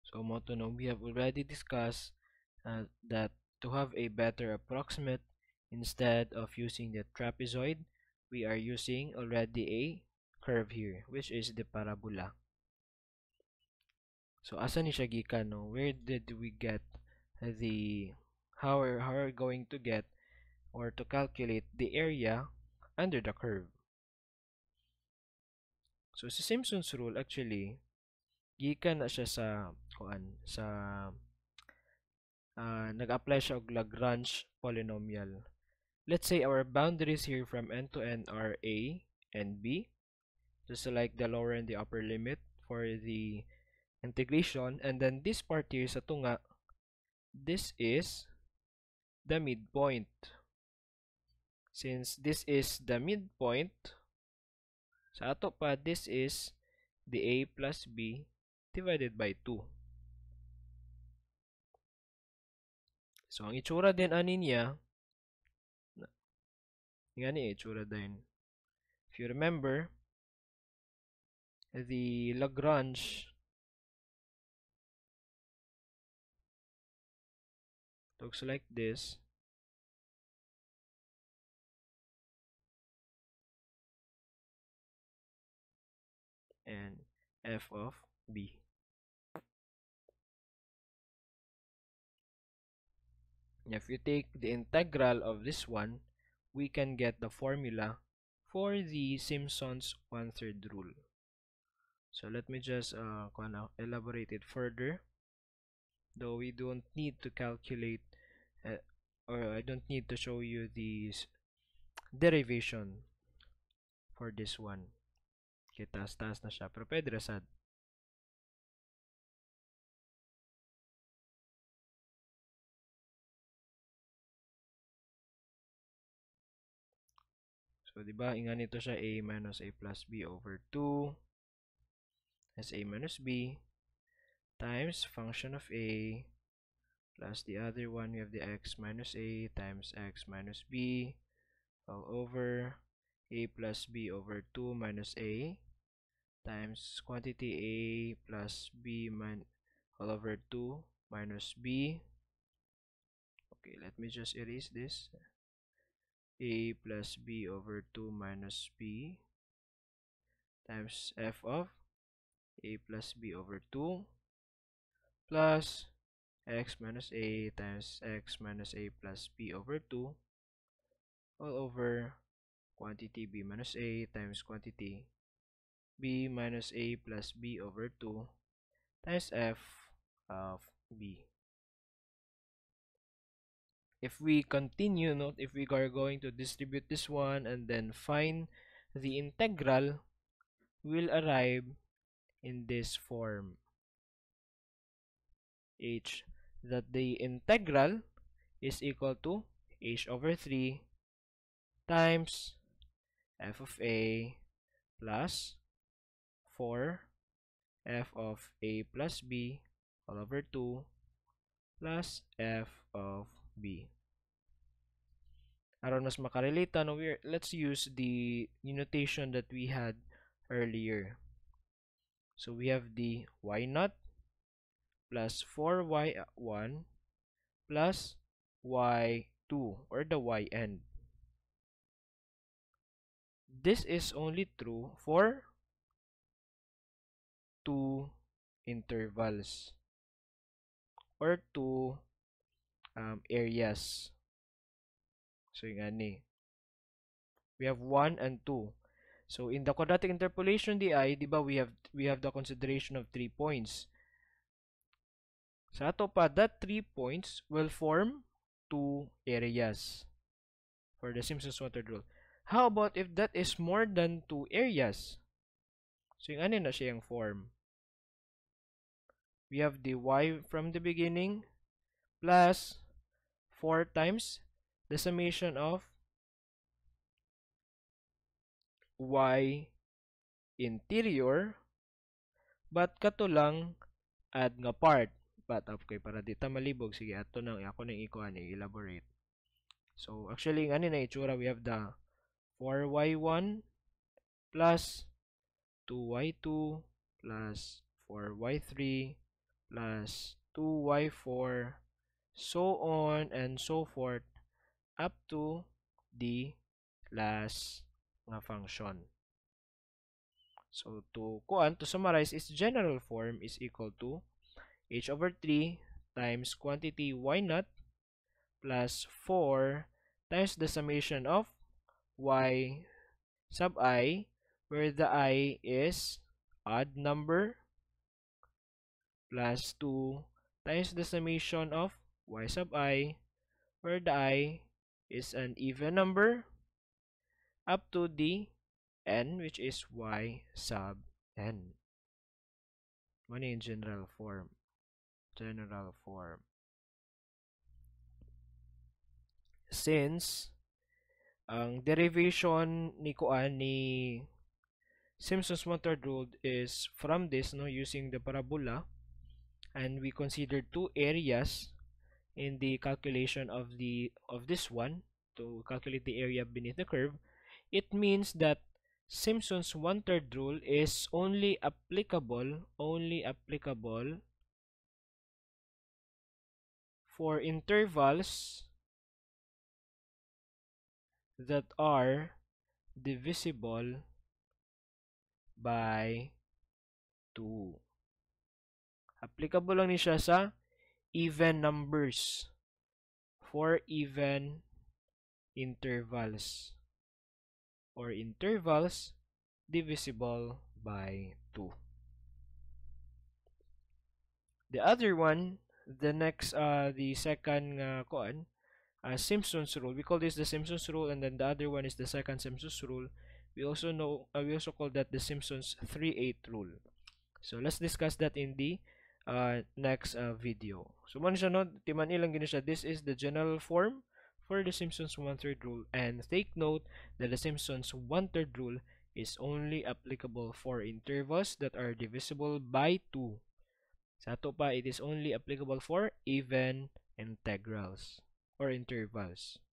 So mo to know, we have already discussed that to have a better approximate, instead of using the trapezoid, we are using already a curve here, which is the parabola. So asa ni siya gikan, no? Where did we get the how are we going to get or to calculate the area under the curve? So sa Simpson's rule actually gikan na siya sa kuan sa nag-apply siya og Lagrange polynomial. Let's say our boundaries here from n to n are a and b. Just select the lower and the upper limit for the integration, and then this part here sa tunga, this is the midpoint. Since this is the midpoint, sa ato pa, this is the a plus b divided by 2. So, ang itsura din ani niya, nga ni itsura din. If you remember, the Lagrange looks like this. And f of b. If you take the integral of this one, we can get the formula for the Simpson's 1/3 rule. So let me just elaborate it further. Though we don't need to calculate, or I don't need to show you the derivation for this one. Okay, taas-taas na siya. Pero pwede rasad. So, di ba, ingan nito siya a minus a plus b over 2 as a minus b times function of a plus the other one, we have the x minus a times x minus b all over a plus b over 2 minus a times quantity a plus b all over 2 minus b. Okay, let me just erase this. A plus b over 2 minus b times f of a plus b over 2 plus x minus a times x minus a plus b over 2 all over quantity b minus a times quantity b minus a plus b over 2 times f of b. If we continue, note, if we are going to distribute this one and then find the integral, we'll arrive in this form. H, that the integral is equal to h over 3 times f of a plus 4 f of a plus b all over 2 plus f of b. Aron mas makarelate, let's use the notation that we had earlier. So we have the y0 plus 4y1 plus y2, or the y end. This is only true for two intervals or two areas. So yung ani, we have 1 and 2. So in the quadratic interpolation di ba, we have the consideration of 3 points. Sa ato pa, that 3 points will form 2 areas for the Simpson's 1/3 rule. How about if that is more than 2 areas? So yung ano na siyang form? We have the y from the beginning plus 4 times the summation of y interior, but kato lang add nga part. But okay, para di ta malibog, sige, ato nang ako nang i-elaborate. So actually ano na itsura, we have the 4y1 plus 2y2 plus 4y3 plus 2y4, so on and so forth up to the last nga function. So to summarize, its general form is equal to h over 3 times quantity y naught plus 4 times the summation of y sub I, where the I is odd number, plus 2 times the summation of y sub I, where the I is an even number, up to the n, which is y sub n. Ano yung general form? General form. Since ang derivation ni kuan ni Simpson's one-third rule is from this, no, using the parabola, and we consider two areas in the calculation of this one to calculate the area beneath the curve. It means that Simpson's one-third rule is only applicable for intervals that are divisible by 2. Applicable lang ni siya sa even numbers, for even intervals, or intervals divisible by 2. The other one, the second Simpson's rule. We call this the Simpson's rule, and then the other one is the second Simpson's rule. We also call that the Simpson's 3/8 rule. So let's discuss that in the next video. So man siya, no, timan ilang gini siya. This is the general form for the Simpson's 1/3 rule, and take note that the Simpson's 1/3 rule is only applicable for intervals that are divisible by 2. Sa ato pa, it is only applicable for even integrals or intervals.